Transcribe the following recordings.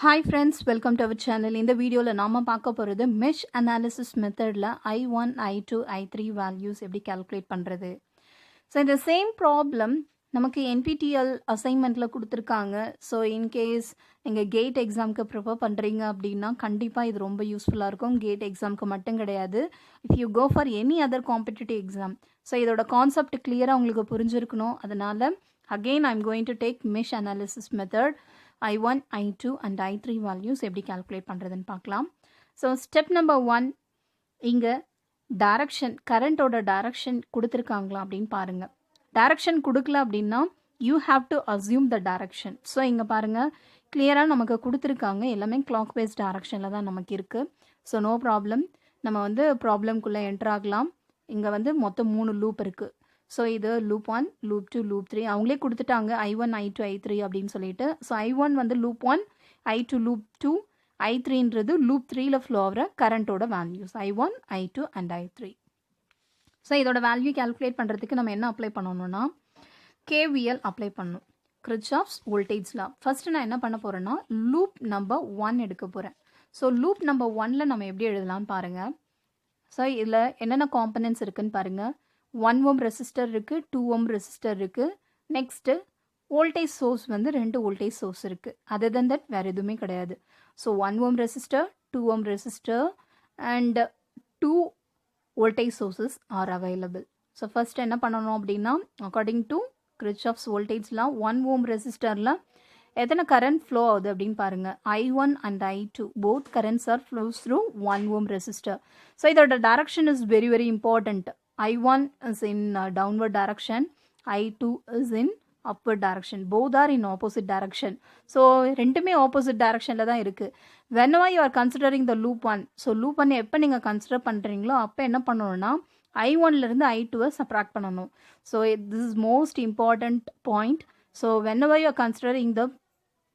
Hi friends, welcome to our channel. In the video la நாம பார்க்க போறது mesh analysis methodல I1, I2, I3 values எப்படி calculate பண்றது. So இந்த same problem நமக்கு NPTEL assignmentல கொடுத்திருக்காங்க. So in case நீங்க GATE examக்கு prepare பண்றீங்க அப்படினா கண்டிப்பா இது ரொம்ப யூஸ்ஃபுல்லா இருக்கும். GATE examக்கு மட்டும் கிடையாது. If you go for any other competitive exam. So இதோட concept clear-ஆ உங்களுக்கு புரிஞ்சிருக்கணும். அதனால again I'm going to take mesh analysis method. I1, I2 and I3 values எப்படி calculate பண்றதுன்னு பார்க்கலாம். So step number 1 இங்க direction current ஓட direction கொடுத்திருக்காங்களா அப்படின்னு பாருங்க. direction கொடுக்கல அப்படின்னா you have to assume the direction. So இங்க பாருங்க clear-ஆ நமக்கு கொடுத்திருக்காங்க எல்லாமே clockwise directionல தான் நமக்கு இருக்கு. So no problem. நம்ம வந்து ப்ராப்ளம்குள்ள என்டர் ஆகலாம். இங்க வந்து மொத்தம் 3 லூப் இருக்கு. ஸோ இது லூப் 1 லூப் 2 லூப் 3 அவங்களே கொடுத்துட்டாங்க I1 I2 I3 அப்படின்னு சொல்லிட்டு. ஸோ I1 வந்து லூப் 1 I2 லூப் 2 I3ன்றது லூப் 3ல ஃப்ளோ ஆகிற கரண்ட்டோட values I1 I2 and I3. So இதோட வேல்யூ கேல்குலேட் பண்ணுறதுக்கு நம்ம என்ன அப்ளை பண்ணணும்னா KVL அப்ளை பண்ணணும். Kirchhoff's voltage law. ஃபர்ஸ்ட் நான் என்ன பண்ண போகிறேன்னா லூப் நம்பர் 1 எடுக்க போகிறேன். ஸோ லூப் நம்பர் 1ல் நம்ம எப்படி எழுதலாம்னு பாருங்கள். ஸோ இதில் என்னென்ன காம்பனன்ட்ஸ் இருக்குன்னு பாருங்கள். 1 ohm ரெசிஸ்டர் இருக்குது, 2 ohm ரெசிஸ்டர் இருக்குது. நெக்ஸ்ட்டு வோல்டேஜ் சோர்ஸ் வந்து 2 வோல்டேஜ் சோர்ஸ் இருக்குது. அதர் தென் தட் வேறு எதுவுமே கிடையாது. So 1 ohm resistor, 2 ohm resistor and 2 voltage sources are available. So first என்ன பண்ணணும் அப்படின்னா according to Kirchhoff's voltage law 1 ohm ரெசிஸ்டரில் எத்தனை கரண்ட் ஃப்ளோ ஆகுது அப்படின்னு பாருங்கள். I1 and I2 both currents are flows through 1 ohm resistor. So இதோட direction is very very important. I1 is in downward direction, I2 is in upward direction. Both are in opposite direction. So ரெண்டுமே opposite directionல தான் இருக்கு. Whenever you are considering the loop 1, so loop 1 எப்போ நீங்கள் consider பண்ணுறீங்களோ அப்போ என்ன பண்ணணும்னா I1லேருந்து I2-வை subtract பண்ணணும். So this is most important point. So whenever you are considering the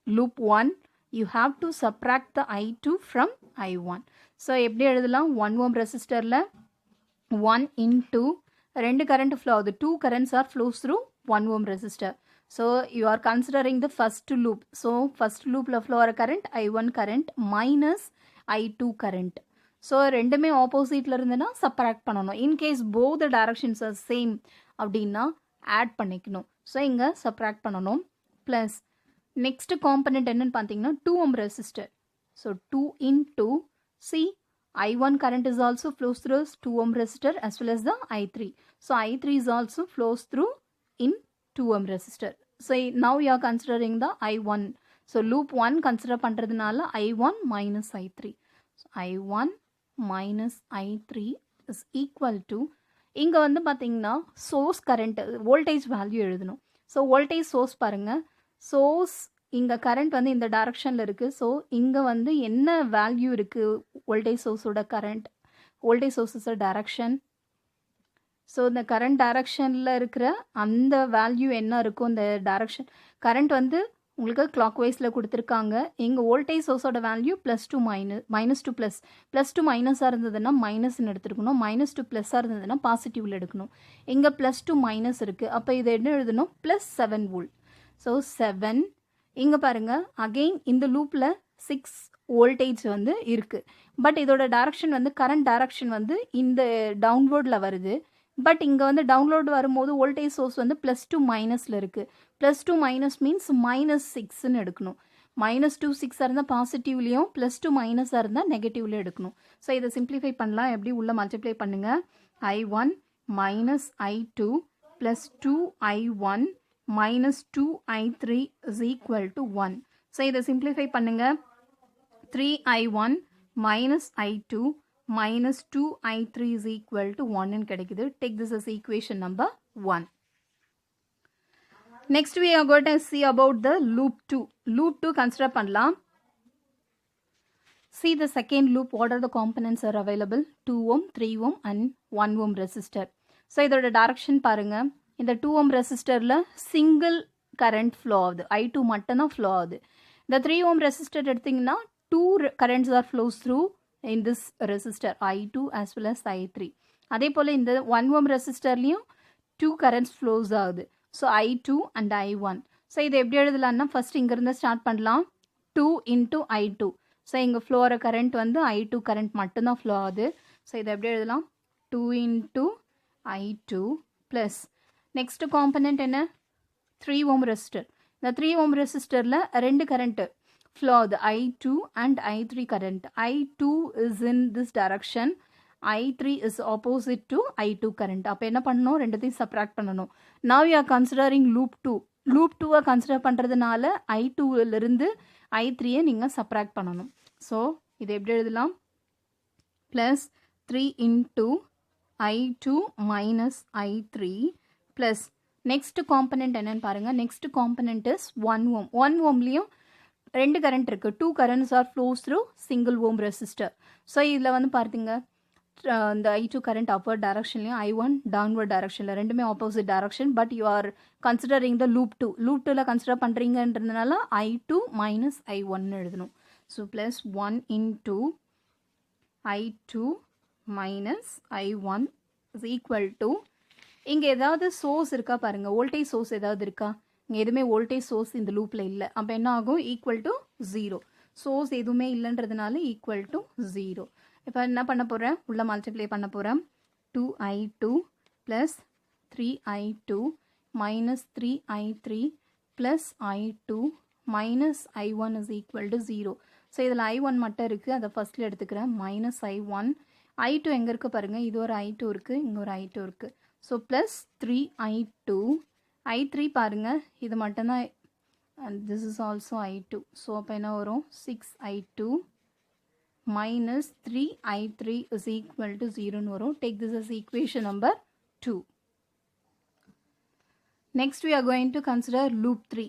loop 1, you have to subtract the I2 from I1. So எப்படி எழுதலாம் 1 ohm ரெசிஸ்டரில் 1 into 2 current flow. The 2 currents are flows through 1 ohm resistor. So you are considering the first loop. So first loop la flow current I1 current minus I2 current. So ரெண்டுமே ஆப்போசிட்ல இருந்துனா subtract பண்ணணும். In case both the directions are same அப்படின்னா add பண்ணிக்கணும். So இங்கே subtract பண்ணணும். Plus next component என்னன்னு பார்த்தீங்கன்னா 2 ohm resistor. So 2 into C I1 current is also flows through 2 ohm resistor as well as the I3. So I3 is also flows through in 2 ohm resistor. So now you are considering the I1. So loop 1 consider பண்றதுனால I1 minus I3. So I1 minus I3 is equal to இங்க வந்து பார்த்தீங்கன்னா source current voltage value எழுதணும். So voltage source பாருங்க. source இங்கே current வந்து இந்த டைரக்ஷனில் இருக்குது. ஸோ இங்கே வந்து என்ன வேல்யூ இருக்குது வோல்டேஜ் சோர்ஸோட கரண்ட் வோல்டேஜ் சோர்ஸஸோட டைரக்ஷன். ஸோ இந்த கரண்ட் டைரக்ஷனில் இருக்கிற அந்த வேல்யூ என்ன இருக்கும் இந்த டைரக்ஷன் கரண்ட் வந்து உங்களுக்கு கிளாக் வைஸில் கொடுத்துருக்காங்க. இங்கே வோல்டேஜ் சோர்ஸோட வேல்யூ +2 மைனஸ் டு +2 மைனஸாக இருந்ததுன்னா மைனஸ்ன்னு எடுத்துருக்கணும். -2 ப்ளஸ்ஸாக இருந்ததுன்னா பாசிட்டிவில் எடுக்கணும். இங்கே +2 மைனஸ் இருக்குது. அப்போ இதை என்ன எழுதணும் +7 வோல்ட். ஸோ 7 இங்கே பாருங்கள் அகெயின் இந்த லூப்பில் 6 வோல்டேஜ் வந்து இருக்குது. பட் இதோட டைரக்ஷன் வந்து கரண்ட் டைரக்ஷன் வந்து இந்த டவுன்வோர்டில் வருது. பட் இங்கே வந்து டவுன்லோட் வரும்போது வோல்டேஜ் சோர்ஸ் வந்து +2 மைனஸில் இருக்குது. +2 மைனஸ் மீன்ஸ் -6ன்னு எடுக்கணும். -2 6ஆக இருந்தால் பாசிட்டிவ்லேயும் +2 மைனஸாக இருந்தால் நெகட்டிவ்லேயும் எடுக்கணும். ஸோ இதை சிம்பிளிஃபை பண்ணலாம். எப்படி உள்ள மல்டிப்ளை பண்ணுங்கள். I1 minus I2 plus 2I1 minus 2I3 is equal to 1. So இதை simplify பண்ணுங்க. 3I1 minus I2 minus 2I3 is equal to 1 ன்னு கிடைக்குது. Take this as equation number 1. Next we are going to see about the loop 2. Loop 2 consider பண்ணலாம். See the second loop. What are the components are available? 2 ohm, 3 ohm and 1 ohm resistor. So இதோட direction பாருங்க. இந்த 2 ohm ரெசிஸ்டரில் single current flow ஆகுது. I2 மட்டும்தான் flow ஆகுது. இந்த 3 ohm resistor எடுத்திங்கன்னா 2 currents are flows through in this resistor I2 as well as I3. அதே போல் இந்த 1 ohm ரெசிஸ்டர்லேயும் 2 கரண்ட்ஸ் ஃப்ளோஸ் ஆகுது. So I2 and I1. So இதை எப்படி எழுதலாம்னா ஃபர்ஸ்ட் இங்கேருந்து ஸ்டார்ட் பண்ணலாம். 2 into I2. ஸோ இங்கே ஃப்ளோ ஆகிற கரண்ட் வந்து I2 கரண்ட் மட்டும்தான் ஃப்ளோ ஆகுது. ஸோ இதை எப்படி எழுதலாம்? 2 into I2 plus next component என்ன? 3 ஓம் ரெசிஸ்டர். இந்த 3 ஓம் ரெசிஸ்டரில் ரெண்டு கரண்ட்டு ஃப்ளோ ஆகுது, I2 and I3 current. I2 is in this direction, I3 is opposite to I2 current. அப்போ என்ன பண்ணணும்? ரெண்டுத்தையும் சப்ராக்ட் பண்ணணும். Now you are considering loop 2. loop 2-வை consider பண்ணுறதுனால I2லிருந்து I3-யை நீங்கள் சப்ராக்ட் பண்ணணும். ஸோ இது எப்படி எழுதலாம்? Plus 3 into I2 minus I3 plus next component என்னன்னு பாருங்கள். Next component is 1 ohm. 1 ohmலையும் ரெண்டு கரண்ட் இருக்குது. 2 currents are flows through single ohm resistor. So இதில் வந்து பார்த்தீங்க இந்த I2 current upward directionலையும் I1 downward directionல ரெண்டுமே opposite direction. But you are considering the loop 2. Loop 2ல கன்சிடர் பண்ணுறீங்கன்றதுனால I2 minus I1 எழுதணும். So plus 1 into I2 minus I1 is equal to, இங்கே ஏதாவது சோர்ஸ் இருக்கா பாருங்கள், வோல்டேஜ் சோர்ஸ் ஏதாவது இருக்கா? இங்கே எதுவுமே வோல்டேஜ் சோர்ஸ் இந்த லூப்பில் இல்லை. அப்போ என்ன ஆகும்? Equal to 0. சோர்ஸ் எதுவுமே இல்லைன்றதுனால ஈக்குவல் டு 0. இப்போ என்ன பண்ண போகிறேன்? உள்ள மல்டிப்ளை பண்ண போகிறேன். 2I2 plus 3I2 minus 3I3 plus I2 minus I1 is equal to 0. So இதில் I1 மட்டும் இருக்குது, அதை ஃபஸ்ட்டில் எடுத்துக்கிறேன். Minus I1. I2 எங்கே இருக்குது பாருங்கள், இது ஒரு I2 இருக்குது, இங்கே ஒரு I2 இருக்குது. So plus 3I2. I3 பாருங்கள், இது மட்டும்தான், and this is also I2. So அப்போ என்ன வரும்? 6I2 minus 3I3 is equal to 0 வரும். Take this as equation number 2. Next we are going to consider loop 3.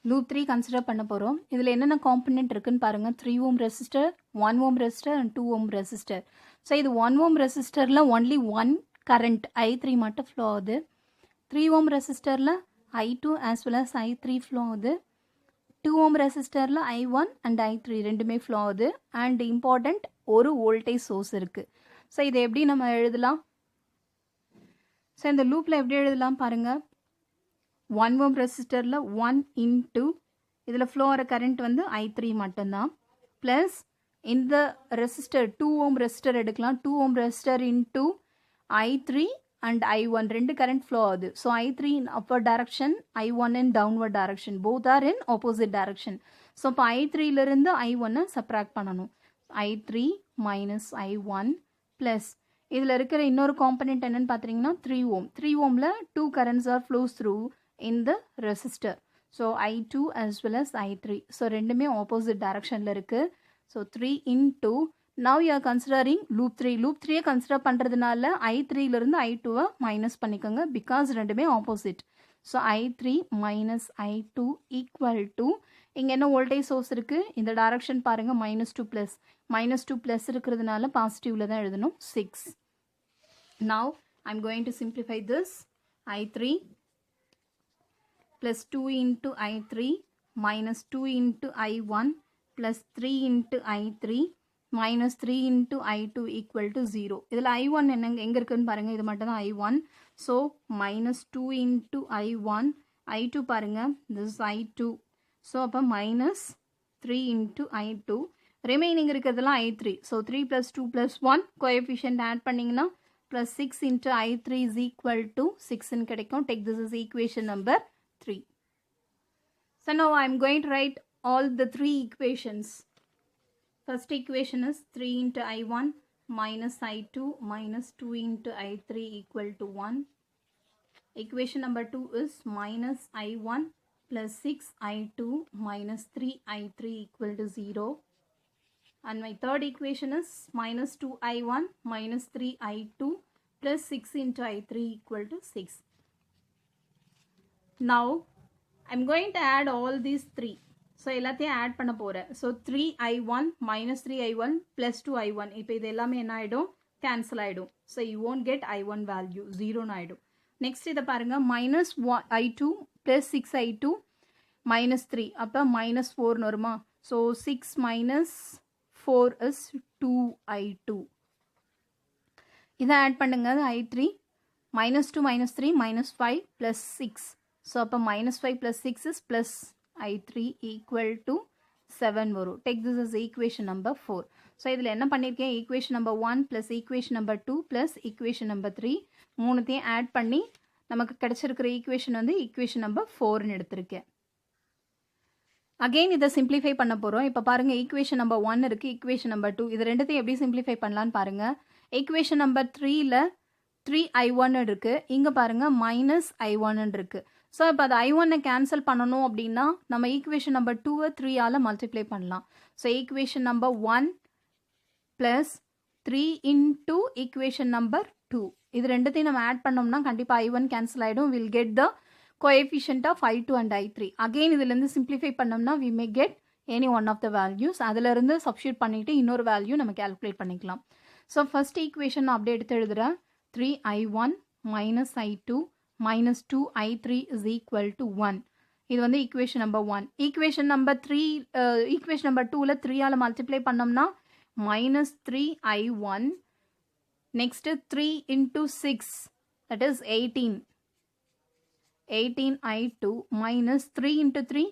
loop 3 consider பண்ண போகிறோம். இதில் என்னென்ன காம்பனண்ட் இருக்குன்னு பாருங்கள். 3 ohm resistor, 1 ohm resistor and 2 ohm resistor. So இது 1 ohm ரெசிஸ்டரில் ஒன்லி 1 கரண்ட் I3 மட்டும் flow ஆகுது. 3 ohm ரெசிஸ்டரில் I2 as well as I3 flow ஆகுது. 2 ohm ரெசிஸ்டரில் I1 அண்ட் I3 ரெண்டுமே ஃப்ளோ ஆகுது. அண்ட் இம்பார்ட்டண்ட், ஒரு வோல்டேஜ் சோர்ஸ் இருக்குது. ஸோ இதை எப்படி நம்ம எழுதலாம்? ஸோ இந்த லூப்பில் எப்படி எழுதலாம் பாருங்கள். 1 ohm ரெசிஸ்டரில் 1 into இதில் ஃப்ளோ ஆகிற கரண்ட் வந்து I3 மட்டும்தான். ப்ளஸ் இந்த ரெசிஸ்டர் 2 ohm ரெசிஸ்டர் எடுக்கலாம். 2 ohm resistor into I3 and I1 ரெண்டு கரண்ட் ஃப்ளோ ஆகுது. So I3 in upward direction, I1 in downward direction. both are in opposite direction. So இப்போ I3லிருந்து I1-ஐ subtract பண்ணணும். I3 minus I1 plus இதில் இருக்கிற இன்னொரு component என்னன்னு பார்த்தீங்கன்னா 3 ohm. 3 ohmல 2 currents are flows through in the resistor. So I2 as well as I3. So ரெண்டுமே opposite directionல இருக்கு. So 3 into, now you are considering loop 3. loop 3-ஐ consider பண்ணுறதுனால I3லிருந்து I2-வை minus பண்ணிக்கோங்க, because ரெண்டுமே opposite. So I3 minus I2 equal to, இங்கே என்ன voltage source இருக்குது? இந்த direction பாருங்கள், -2 ப்ளஸ். -2 ப்ளஸ் இருக்கிறதுனால பாசிட்டிவில் தான் எழுதணும், 6. Now I'm going to simplify this. I3 plus 2 into I3 minus 2 into I1 plus 3 into I3 minus 3 into I2 equal to 0. இதில் I1 எங்கே இருக்குன்னு பாருங்கள், இது மட்டும் தான் I1. So minus 2 into I1, I2 பாருங்கள், this is I2. ஸோ அப்போ minus 3 into I2. Remaining இருக்கிறதுலாம் I3. So 3 plus 2 plus 1 coefficient add பண்ணிங்கன்னா plus 6 into I3 is equal to 6 கிடைக்கும். Take this as equation number 3. So now I am going to write all the three equations. First equation is 3 into I1 minus I2 minus 2 into I3 equal to 1. Equation number 2 is minus I1 plus 6 I2 minus 3 I3 equal to 0. And my third equation is minus 2 I1 minus 3 I2 plus 6 into I3 equal to 6. Now I'm going to add all these three. So எல்லாத்தையும் add பண்ண போகிறேன். So 3I1 minus 3I1 plus 2I1. இப்போ இது எல்லாமே என்ன ஆகிடும்? Cancel ஆகிடும். So you won't get I1 வேல்யூ, 0ன்னு ஆகிடும். நெக்ஸ்ட் இதை பாருங்கள், minus I2 plus 6I2 minus 3. அப்போ minus 4ன்னு வருமா? So 6 minus 4 is 2I2. இதை ஆட் பண்ணுங்க, I3 minus 2 minus 3 minus 5 plus 6. So அப்போ minus 5 plus 6 is plus I3 equal to 7 வரும். Take this as equation number 4. So இதில் என்ன பண்ணியிருக்கேன், equation number 1 plus equation number 2 plus equation number 3 மூணுத்தையும் add பண்ணி நமக்கு கிடைச்சிருக்கிற equation வந்து equation number 4ன்னு எடுத்திருக்கேன். அகெயின் இதை சிம்பிளிஃபை பண்ண போகிறோம். இப்போ பாருங்கள், ஈக்குவேஷன் நம்பர் 1 இருக்குது, ஈக்குவேஷன் நம்பர் 2. இது ரெண்டுத்தையும் எப்படி சிம்பிளிஃபை பண்ணலான்னு பாருங்கள். ஈக்குவேஷன் நம்பர் 3ல் 3i1 இருக்குது, இங்கே பாருங்கள் -i1 இருக்குது. ஸோ இப்போ அது i1 கேன்சல் பண்ணணும் அப்படின்னா நம்ம ஈக்குவேஷன் நம்பர் 2-ஐ 3ஆல் மல்டிப்ளை பண்ணலாம். So equation number 1 plus 3 into equation number 2 இது ரெண்டுத்தையும் நம்ம ஆட் பண்ணோம்னா கண்டிப்பாக i1 கேன்சல் ஆகிடும். Will get the coefficient of I2 and I3. Again இதிலிருந்து simplify பண்ணோம்னா we may get any one of the values. அதிலிருந்து substitute பண்ணிட்டு இன்னொரு value நம்ம calculate பண்ணிக்கலாம். So first equation நான் அப்படியே எடுத்து எழுதுறேன். 3i1 minus i2 minus 2i3 is equal to 1. இது வந்து equation number 1. equation number 3 equation number 2ல 3ஆல multiply பண்ணோம்னா minus 3i1 next 3 into 6 that is 18i2 minus 3 into 3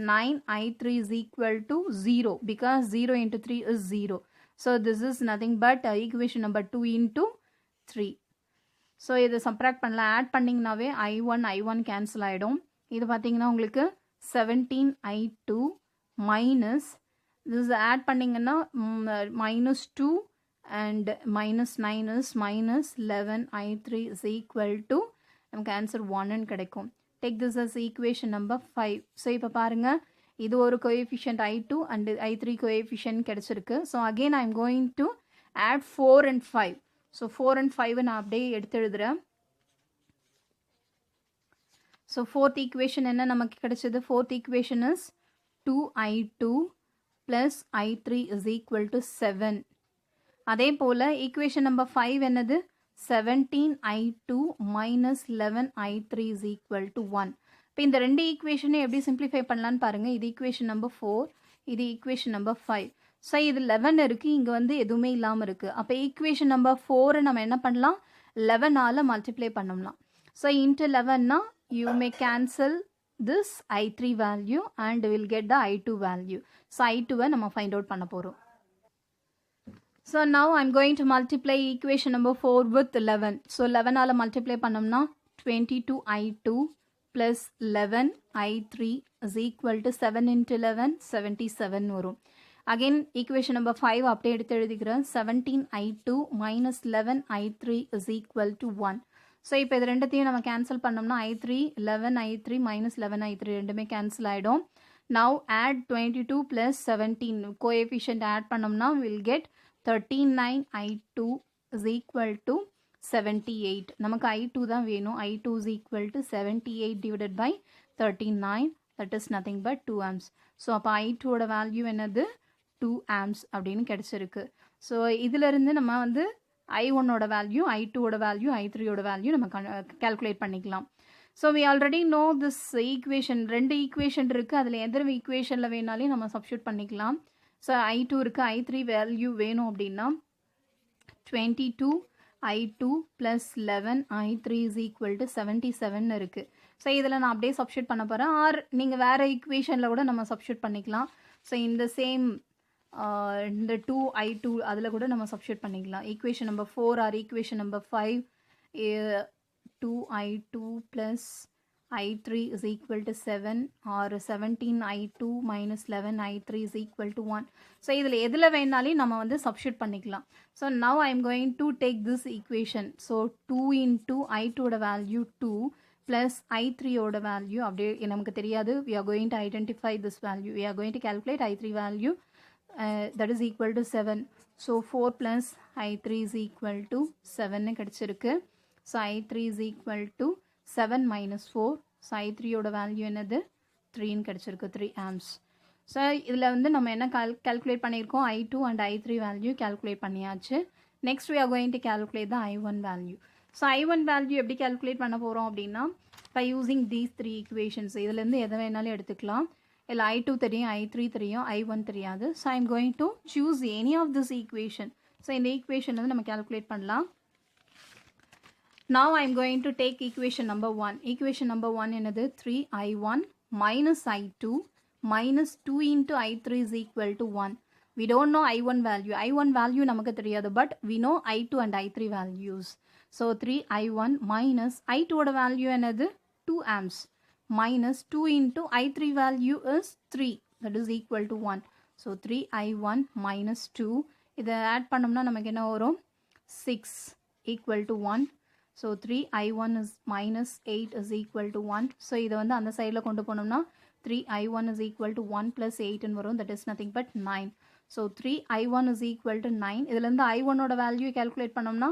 9i3 is equal to 0 because 0 into 3 is 0. So this is nothing but equation number 2 into 3. So இதை subtract பண்ணலாம், add பண்ணிங்கனாவே i1 cancel ஆகிடும். இது பார்த்தீங்கன்னா உங்களுக்கு 17i2 minus this add பண்ணிங்கன்னா minus 2 and minus 9 is minus 11i3 is equal to நமக்கு answer 1ன்னு கிடைக்கும். Take this as equation number 5. So இப்போ பாருங்கள், இது ஒரு coefficient I2 and I3 coefficient கிடச்சிருக்கு. So again I am going to add 4 and 5. So 4 and 5 நான் அப்படியே எடுத்து எழுதுகிறேன். ஸோ ஃபோர்த் ஈக்குவேஷன் என்ன நமக்கு கிடைச்சது? Fourth equation is 2i2 plus I3 is equal to 7. அதே போல் ஈக்குவேஷன் நம்பர் 5 என்னது? 17i2 minus 11i3 is equal to 1. இப்போ இந்த ரெண்டு ஈக்குவேஷனை எப்படி சிம்பிளிஃபை பண்ணலான்னு பாருங்கள். இது ஈக்குவேஷன் நம்பர் 4, இது ஈக்குவேஷன் நம்பர் 5. ஸோ இது 11 இருக்குது, இங்கே வந்து எதுவுமே இல்லாமல் இருக்குது. அப்போ ஈக்குவேஷன் நம்பர் 4 நம்ம என்ன பண்ணலாம்? 11ஆல் மல்டிப்ளை பண்ணோம்னா, ஸோ இன்ட்டு 11னா you may cancel this I3 value and will get the I2 value. So I2-வை நம்ம ஃபைண்ட் அவுட் பண்ண போகிறோம். So now I'm going to multiply equation number 4 with 11. So 11ஆல multiply பண்ணோம்னா 22i2 plus 11i3 is equal to 7 into 11 77 வரும். Again equation number 5 அப்படியே எடுத்து எழுதிக்கிறேன். 17i2 minus 11i3 is equal to 1. So இப்போ இது ரெண்டுத்தையும் நம்ம கேன்சல் பண்ணோம்னா I3 11i3 minus 11i3 ரெண்டுமே கேன்சல் ஆகிடும். Now add 22 plus 17 coefficient add பண்ணோம்னா we'll get 39i2 is equal to 78. நமக்கு I2 தான் வேணும். I2 is equal to 78 divided by 39, that is nothing but 2 amps. So அப்போ I2 ஓட value என்னது? 2 amps அப்படின்னு கிடைச்சிருக்கு. ஸோ இதிலிருந்து நம்ம வந்து I1 ஓட வேல்யூ, I2 ஓட வேல்யூ, I3 ஓட வேல்யூ நம்ம calculate பண்ணிக்கலாம். So we already know this equation. ரெண்டு ஈக்குவேஷன் இருக்குது, அதில் எந்த ஈக்குவேஷனில் வேணாலும் நம்ம சப்ஸ்டியூட் பண்ணிக்கலாம். ஸோ I2 இருக்குது, I3 வேல்யூ வேணும் அப்படின்னா 22i2 plus 11i3 is equal to 77 இருக்குது. ஸோ இதில் நான் அப்படியே சப்ஸ்டியூட் பண்ண போகிறேன். ஆர் நீங்கள் வேறு ஈக்குவேஷனில் கூட நம்ம சப்ஸ்டியூட் பண்ணிக்கலாம். ஸோ இந்த சேம் இந்த 2i2 அதில் கூட நம்ம சப்ஸ்டியூட் பண்ணிக்கலாம். Equation number 4 or equation number 5 2i2 plus I3 is equal to 7 or 17i2 minus 11i3 is equal to 1. So இதில் எதில் வேணாலும் நம்ம வந்து substitute பண்ணிக்கலாம். So now I am going to take this equation. So 2 into I2 ஓட value 2 plus I3 ஓட value அப்படியே நமக்கு தெரியாது. We are going to identify this value. We are going to calculate I3 value that is equal to 7. So 4 plus I3 is equal to 7 கிடைச்சிருக்கு. So I3 is equal to 7 minus 4. So I3 ஓட value என்னது? 3ன்னு கிடச்சிருக்கு, 3 amps. So இதில் வந்து நம்ம என்ன calculate பண்ணியிருக்கோம்? I2 and I3 value calculate பண்ணியாச்சு. Next we are going to calculate the I1 value. So I1 value எப்படி calculate பண்ண போகிறோம் அப்படின்னா, by using these 3 equations இதுலேருந்து எதை வேணாலும் எடுத்துக்கலாம். இல்லை I2 தெரியும், I3 தெரியும், I1 தெரியாது. So I am going to choose any of this equation. So இந்த equation வந்து நம்ம calculate பண்ணலாம். Now I am going to take equation number 1. Equation number 1 என்னது? 3i1 minus I2 minus 2 into I3 is equal to 1. We don't know I1 value. I1 value நமக்கு தெரியாது, but we know I2 and I3 values. So 3I1 minus I2 ஓட value என்னது 2 amps minus 2 into I3 value is 3, that is equal to 1. So 3I1 minus 2, இதை add பண்ணோம்னா நமக்கு என்ன வரும் 6 equal to 1. So 3I1 is minus 8 is equal to 1. So இதை வந்து அந்த சைடில் கொண்டு போனோம்னா 3I1 is equal to 1 plus 8 ன்னு வரும், that is nothing but 9. So 3I1 is equal to 9. இதிலிருந்து I1 ஓட value calculate பண்ணோம்னா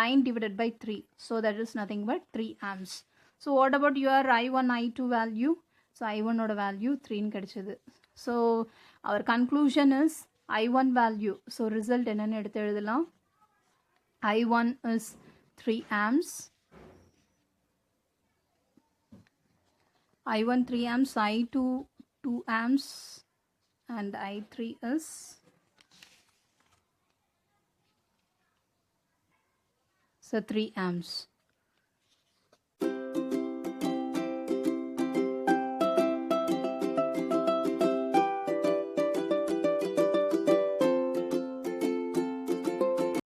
9 divided by 3. So that is nothing but 3 amps. So what about your I1, I2 value? So I1 ஓட value 3 ன்னு கிடைச்சது. So our conclusion is I1 value. So result என்னன்னு எடுத்து எழுதலாம். I1 is 3 amps. I1 3 amps, I2 2 amps, and I3 is 3 amps.